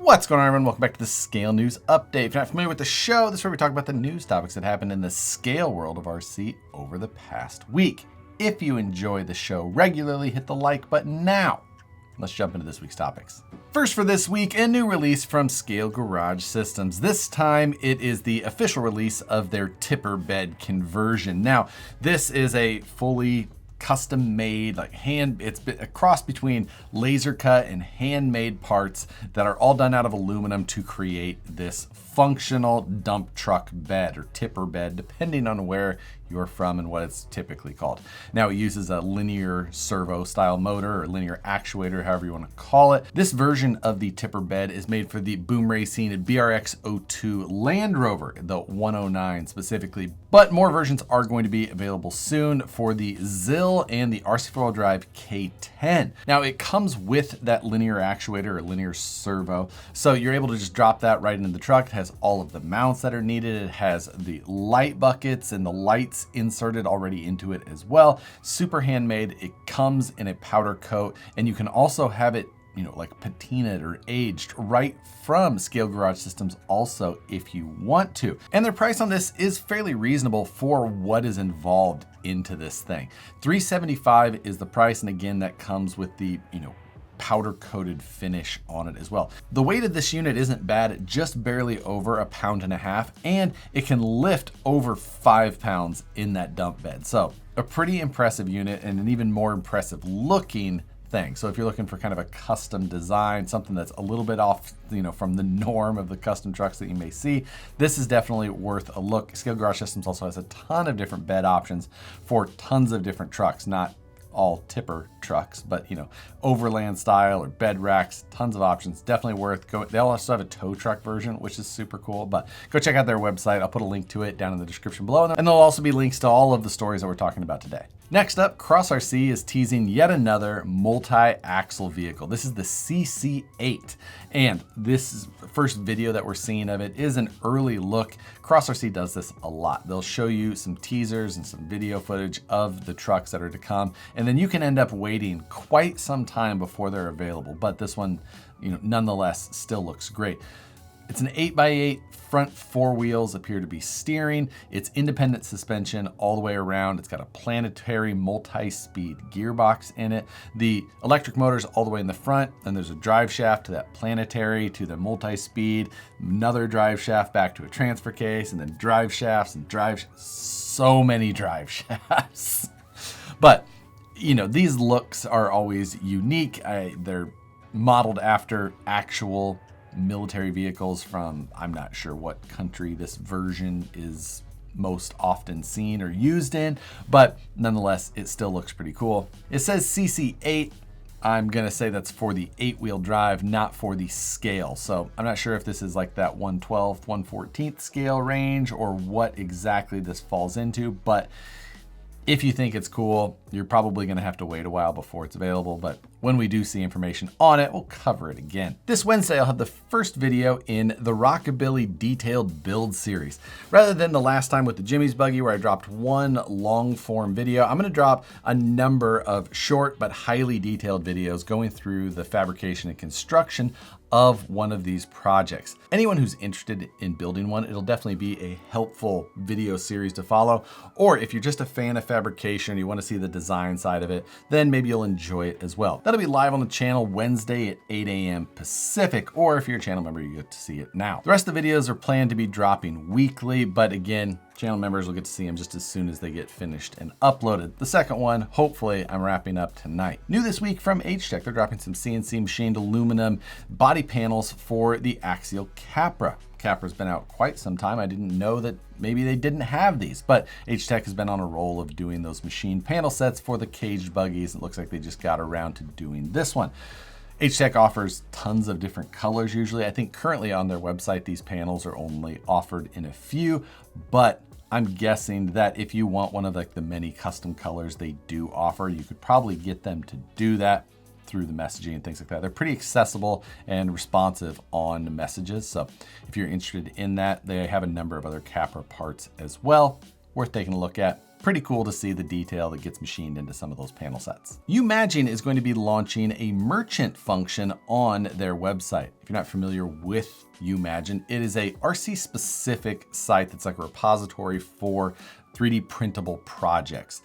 What's going on, everyone? Welcome back to the Scale News Update. If you're not familiar with the show, this is where we talk about the news topics that happened in the scale world of RC over the past week. If you enjoy the show regularly, hit the like button now. Let's jump into this week's topics. First for this week, a new release from Scale Garage Systems. This time it is the official release of their tipper bed conversion. Now, this is a fully custom made, it's a cross between laser cut and handmade parts that are all done out of aluminum to create this functional dump truck bed or tipper bed, depending on where you're from and what it's typically called. Now, it uses a linear servo style motor or linear actuator, however you want to call it. This version of the tipper bed is made for the boom racing BRX02 Land Rover, the 109 specifically, but more versions are going to be available soon for the ZIL and the RC4 Drive K10. Now, it comes with that linear actuator or linear servo, so you're able to just drop that right into the truck. It has all of the mounts that are needed. It has the light buckets and the lights inserted already into it as well. Super handmade. It comes in a powder coat, and you can also have it, like patinaed or aged right from Scale Garage Systems also if you want to. And their price on this is fairly reasonable for what is involved into this thing. $375 is the price, and again, that comes with the, powder coated finish on it as well. The weight of this unit isn't bad, just barely over 1.5 pounds, and it can lift over 5 pounds in that dump bed. So a pretty impressive unit and an even more impressive looking thing. So if you're looking for kind of a custom design, something that's a little bit off, from the norm of the custom trucks that you may see, this is definitely worth a look. Scale Garage Systems also has a ton of different bed options for tons of different trucks, not all tipper trucks, but overland style or bed racks, tons of options. Definitely worth going. They also have a tow truck version, which is super cool, but go check out their website. I'll put a link to it down in the description below, and there'll also be links to all of the stories that we're talking about today. Next up, Cross RC is teasing yet another multi-axle vehicle. This is the CC8, and this first video that we're seeing of it is an early look. Cross RC does this a lot. They'll show you some teasers and some video footage of the trucks that are to come, and then you can end up waiting quite some time before they're available. But this one, nonetheless, still looks great. It's an 8x8, front 4 wheels appear to be steering. It's independent suspension all the way around. It's got a planetary multi-speed gearbox in it. The electric motor's all the way in the front, then there's a drive shaft to that planetary, to the multi-speed, another drive shaft back to a transfer case, and then drive shafts and so many drive shafts. But, these looks are always unique. They're modeled after actual military vehicles from, I'm not sure what country this version is most often seen or used in, but nonetheless, it still looks pretty cool. It says CC8. I'm gonna say that's for the 8-wheel drive, not for the scale. So I'm not sure if this is like that 1/12th, 1/14th scale range or what exactly this falls into, but if you think it's cool, you're probably gonna have to wait a while before it's available, but when we do see information on it, we'll cover it again. This Wednesday, I'll have the first video in the Rockabilly detailed build series. Rather than the last time with the Jimmy's buggy where I dropped one long form video, I'm gonna drop a number of short but highly detailed videos going through the fabrication and construction of one of these projects. Anyone who's interested in building one, it'll definitely be a helpful video series to follow. Or if you're just a fan of fabrication, you want to see the design side of it, then maybe you'll enjoy it as well. That'll be live on the channel Wednesday at 8 a.m. Pacific, or if you're a channel member, you get to see it now. The rest of the videos are planned to be dropping weekly, but again, channel members will get to see them just as soon as they get finished and uploaded. The second one, hopefully, I'm wrapping up tonight. New this week from Htech, they're dropping some CNC machined aluminum body panels for the axial Capra. Capra's been out quite some time. I didn't know that maybe they didn't have these, but Htech has been on a roll of doing those machine panel sets for the caged buggies. It looks like they just got around to doing this one. Htech offers tons of different colors usually. I think currently on their website, these panels are only offered in a few, but I'm guessing that if you want one of the many custom colors they do offer, you could probably get them to do that through the messaging and things like that. They're pretty accessible and responsive on messages. So if you're interested in that, they have a number of other Capra parts as well, worth taking a look at. pretty cool to see the detail that gets machined into some of those panel sets. YouMagine is going to be launching a merchant function on their website. If you're not familiar with YouMagine, it is a RC specific site that's like a repository for 3D printable projects.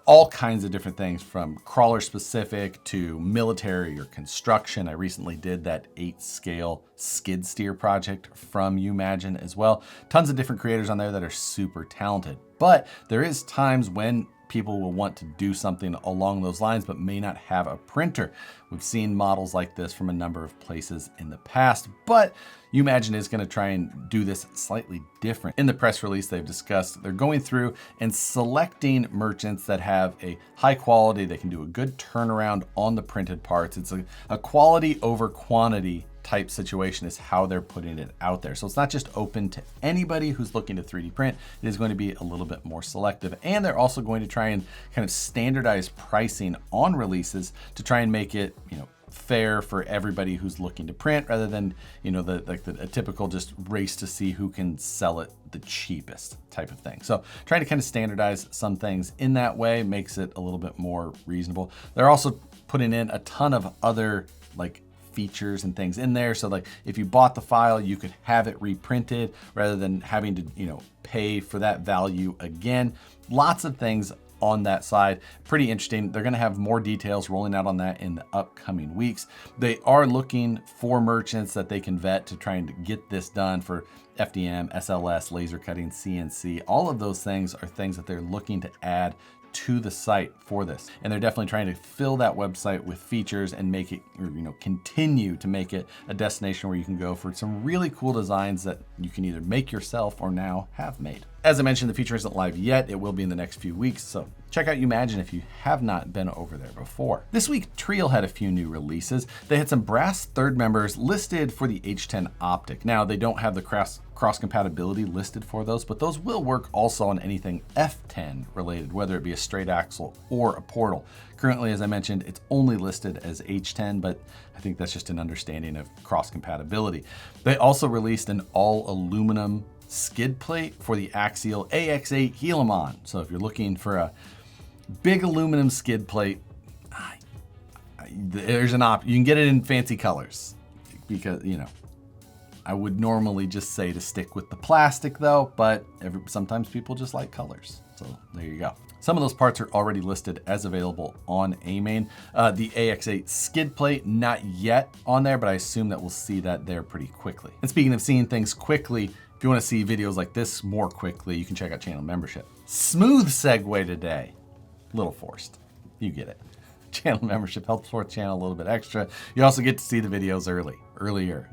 All kinds of different things, from crawler specific to military or construction. I recently did that 8 scale skid steer project from YouMagine as well. Tons of different creators on there that are super talented. But there is times when people will want to do something along those lines, but may not have a printer. We've seen models like this from a number of places in the past, but YouMagine is going to try and do this slightly different. In the press release, they've discussed they're going through and selecting merchants that have a high quality, they can do a good turnaround on the printed parts. It's a quality over quantity type situation is how they're putting it out there. So it's not just open to anybody who's looking to 3D print. It is going to be a little bit more selective. And they're also going to try and kind of standardize pricing on releases to try and make it, fair for everybody who's looking to print, rather than, a typical just race to see who can sell it the cheapest type of thing. So trying to kind of standardize some things in that way makes it a little bit more reasonable. They're also putting in a ton of other features and things in there. So if you bought the file, you could have it reprinted rather than having to, pay for that value again. Lots of things on that side. Pretty interesting. They're going to have more details rolling out on that in the upcoming weeks. They are looking for merchants that they can vet to try and get this done for FDM, SLS, laser cutting, CNC. All of those things are things that they're looking to add to the site for this. And they're definitely trying to fill that website with features and make it, continue to make it a destination where you can go for some really cool designs that you can either make yourself or now have made. As I mentioned, the feature isn't live yet. It will be in the next few weeks, so check out YouMagine if you have not been over there before. This week, Treal had a few new releases. They had some brass third members listed for the H10 optic. Now, they don't have the cross compatibility listed for those, but those will work also on anything F10 related, whether it be a straight axle or a portal. Currently, as I mentioned, it's only listed as H10, but I think that's just an understanding of cross compatibility. They also released an all aluminum skid plate for the Axial AX8 Helium. So if you're looking for a big aluminum skid plate, there's an option. You can get it in fancy colors because, I would normally just say to stick with the plastic though, but sometimes people just like colors. So there you go. Some of those parts are already listed as available on AMain. The AX8 skid plate, not yet on there, but I assume that we'll see that there pretty quickly. And speaking of seeing things quickly, if you want to see videos like this more quickly, you can check out channel membership. Smooth segue today. Little forced. You get it. Channel membership helps support the channel a little bit extra. You also get to see the videos earlier.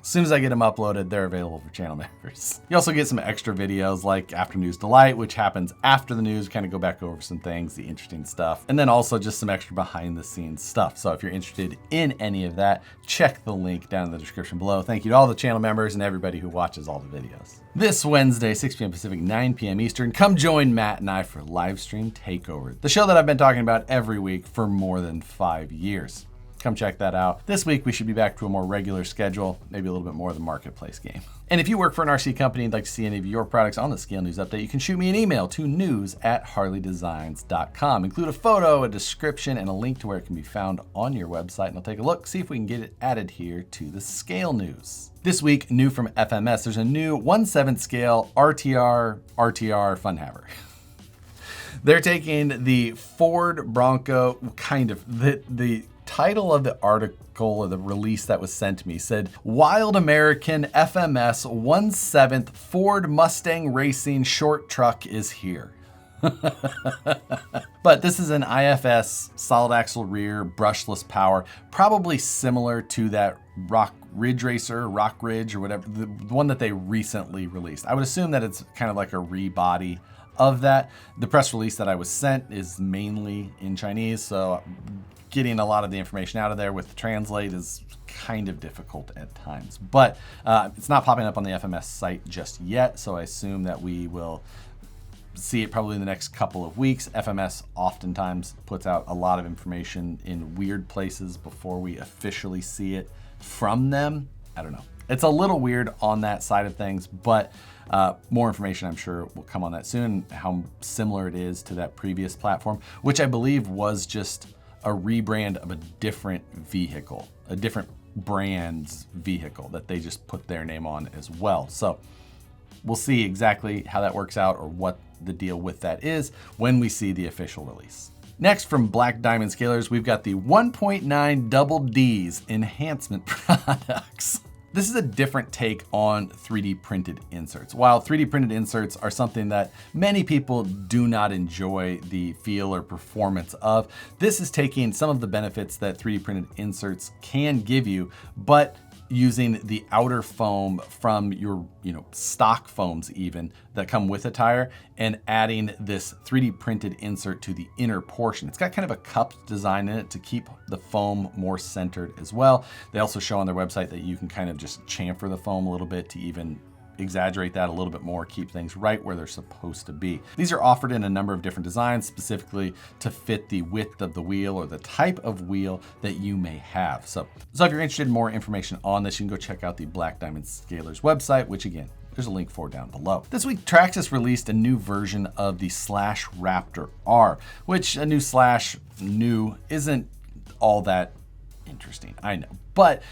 As soon as I get them uploaded, they're available for channel members. You also get some extra videos like After News Delight, which happens after the news, kind of go back over some things, the interesting stuff, and then also just some extra behind the scenes stuff. So if you're interested in any of that, check the link down in the description below. Thank you to all the channel members and everybody who watches all the videos. This Wednesday, 6 p.m. Pacific, 9 p.m. Eastern, come join Matt and I for Livestream Takeover, the show that I've been talking about every week for more than 5 years. Come check that out. This week, we should be back to a more regular schedule, maybe a little bit more of the marketplace game. And if you work for an RC company and like to see any of your products on the Scale News Update, you can shoot me an email to news@harleydesigns.com. Include a photo, a description, and a link to where it can be found on your website, and I'll take a look, see if we can get it added here to the Scale News. This week, new from FMS, there's a new 1/7 scale RTR fun haver. They're taking the Ford Bronco, the title of the article or the release that was sent to me said, Wild American FMS 1/7 Ford Mustang Racing Short Truck is here. But this is an IFS solid axle rear brushless power, probably similar to that Rock Ridge or whatever, the one that they recently released. I would assume that it's kind of like a rebody of that. The press release that I was sent is mainly in Chinese, so getting a lot of the information out of there with the translate is kind of difficult at times. But it's not popping up on the FMS site just yet, so I assume that we will see it probably in the next couple of weeks. FMS oftentimes puts out a lot of information in weird places before we officially see it from them. I don't know. It's a little weird on that side of things, but More information, I'm sure, will come on that soon, how similar it is to that previous platform, which I believe was just a rebrand of a different vehicle, a different brand's vehicle that they just put their name on as well. So we'll see exactly how that works out or what the deal with that is when we see the official release. Next, from Black Diamond Scalers, we've got the 1.9 Double D's Enhancement products. This is a different take on 3D printed inserts. While 3D printed inserts are something that many people do not enjoy the feel or performance of, this is taking some of the benefits that 3D printed inserts can give you, but using the outer foam from your stock foams even that come with a tire and adding this 3D printed insert to the inner portion. It's got kind of a cupped design in it to keep the foam more centered as well. They also show on their website that you can kind of just chamfer the foam a little bit to even exaggerate that a little bit more, keep things right where they're supposed to be. These are offered in a number of different designs, specifically to fit the width of the wheel or the type of wheel that you may have. So if you're interested in more information on this, you can go check out the Black Diamond Scalers website, which again, there's a link for down below. This week, Traxxas released a new version of the Slash Raptor R, which a new isn't all that interesting, I know, but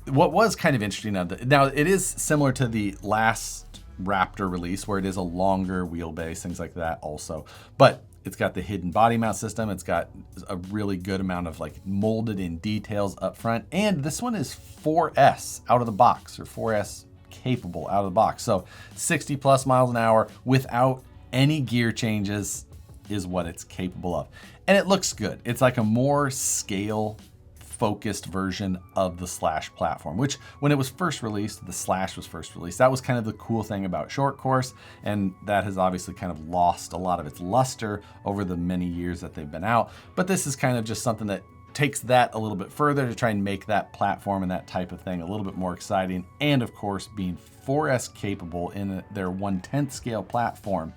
what was kind of interesting, now it is similar to the last Raptor release where it is a longer wheelbase, things like that also, but it's got the hidden body mount system. It's got a really good amount of like molded in details up front. And this one is 4S out of the box, or 4S capable out of the box. So 60 plus miles an hour without any gear changes is what it's capable of. And it looks good. It's like a more scale focused version of the Slash platform, which when it was first released, the Slash was first released. That was kind of the cool thing about short course, and that has obviously kind of lost a lot of its luster over the many years that they've been out. But this is kind of just something that takes that a little bit further to try and make that platform and that type of thing a little bit more exciting. And of course, being 4S capable in their 1/10 scale platform,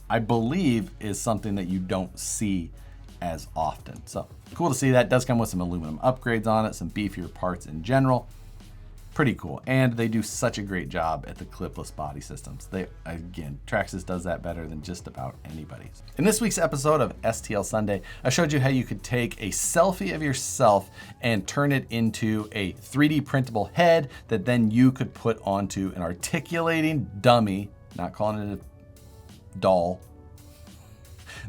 I believe is something that you don't see as often. So cool to see that. It does come with some aluminum upgrades on it, some beefier parts in general. Pretty cool. And they do such a great job at the clipless body systems. Again, Traxxas does that better than just about anybody. In this week's episode of STL Sunday, I showed you how you could take a selfie of yourself and turn it into a 3D printable head that then you could put onto an articulating dummy, not calling it a doll,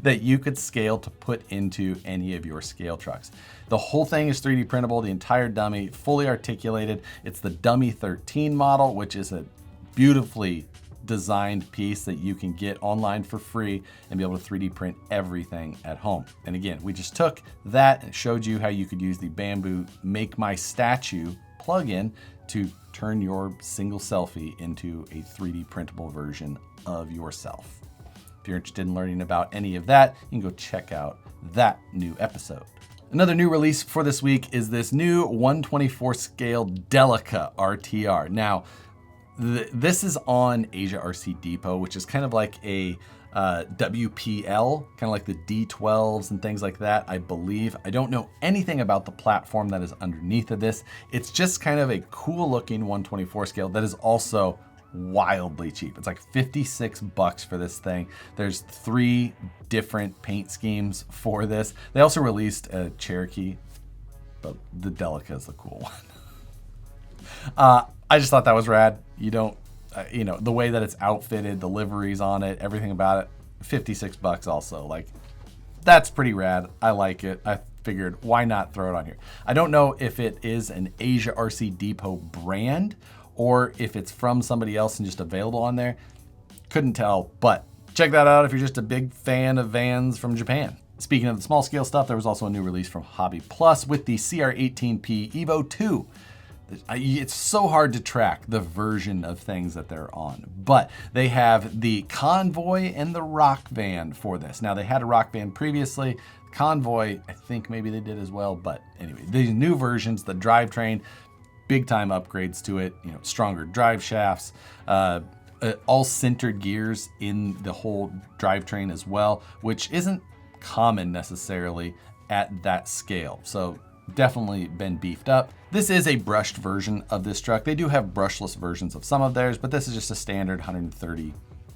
that you could scale to put into any of your scale trucks. The whole thing is 3D printable, the entire dummy, fully articulated. It's the Dummy 13 model, which is a beautifully designed piece that you can get online for free and be able to 3D print everything at home. And again, we just took that and showed you how you could use the Bamboo Make My Statue plugin to turn your single selfie into a 3D printable version of yourself. If you're interested in learning about any of that, you can go check out that new episode. Another new release for this week is this new 1/24 scale Delica RTR. Now, this is on Asia RC Depot, which is kind of like a WPL, kind of like the D12s and things like that, I believe. I don't know anything about the platform that is underneath of this. It's just kind of a cool looking 1/24 scale that is also wildly cheap. It's like 56 bucks for this thing. There's 3 different paint schemes for this. They also released a Cherokee, but the Delica is the cool one. I just thought that was rad. You don't, the way that it's outfitted, the liveries on it, everything about it, 56 bucks also. Like, that's pretty rad. I like it. I figured, why not throw it on here? I don't know if it is an Asia RC Depot brand or if it's from somebody else and just available on there. Couldn't tell, but check that out if you're just a big fan of vans from Japan. Speaking of the small scale stuff, there was also a new release from HobbyPlus with the CR18P Evo 2. It's so hard to track the version of things that they're on, but they have the Convoy and the Rock van for this. Now, they had a Rock van previously. Convoy, I think maybe they did as well, but anyway, these new versions, the drivetrain, big time upgrades to it, stronger drive shafts, all sintered gears in the whole drivetrain as well, which isn't common necessarily at that scale. So definitely been beefed up. This is a brushed version of this truck. They do have brushless versions of some of theirs, but this is just a standard 130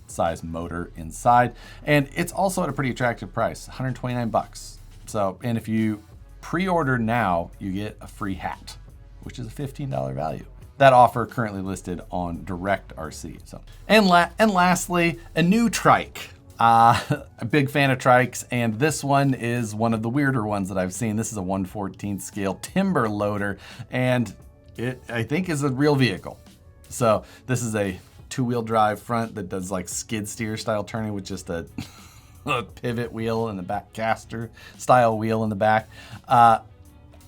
size motor inside. And it's also at a pretty attractive price, 129 bucks. So, and if you pre-order now, you get a free hat, which is a $15 value. That offer currently listed on Direct RC. So, and lastly, a new Trike. A big fan of Trikes, and this one is one of the weirder ones that I've seen. This is a 1/14 scale timber loader, and it, I think, is a real vehicle. So this is a 2-wheel drive front that does like skid steer style turning with just a pivot wheel in the back, caster style wheel in the back. I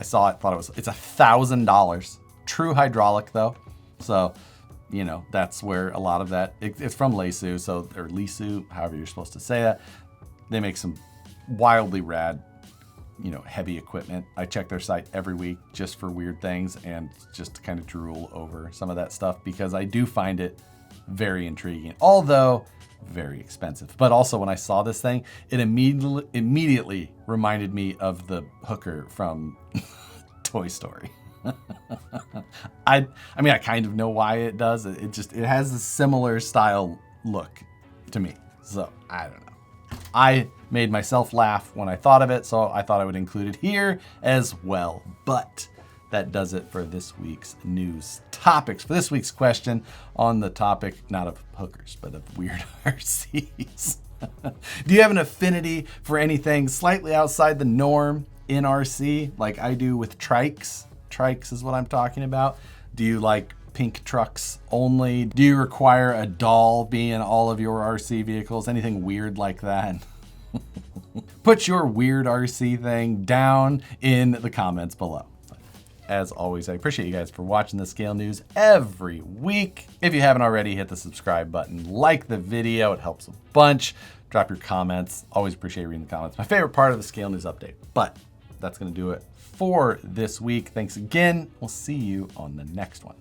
saw it, it's $1,000. True hydraulic though. So, you know, that's where a lot of that, it's from Leisu, so, or Lisu, however you're supposed to say that. They make some wildly rad, you know, heavy equipment. I check their site every week just for weird things and just to kind of drool over some of that stuff because I do find it very intriguing, although very expensive. But also when I saw this thing, it immediately reminded me of the hooker from Toy Story. I mean, I kind of know why it does. It has a similar style look to me. So I don't know. I made myself laugh when I thought of it, so I thought I would include it here as well. But that does it for this week's news topics. For this week's question on the topic, not of hookers, but of weird RCs. Do you have an affinity for anything slightly outside the norm in RC like I do with Trikes? Trikes is what I'm talking about. Do you like pink trucks only? Do you require a doll be in all of your RC vehicles? Anything weird like that? Put your weird RC thing down in the comments below. As always, I appreciate you guys for watching the Scale News every week. If you haven't already, hit the subscribe button, like the video, it helps a bunch. Drop your comments. Always appreciate reading the comments. My favorite part of the Scale News update. But that's gonna do it for this week. Thanks again. We'll see you on the next one.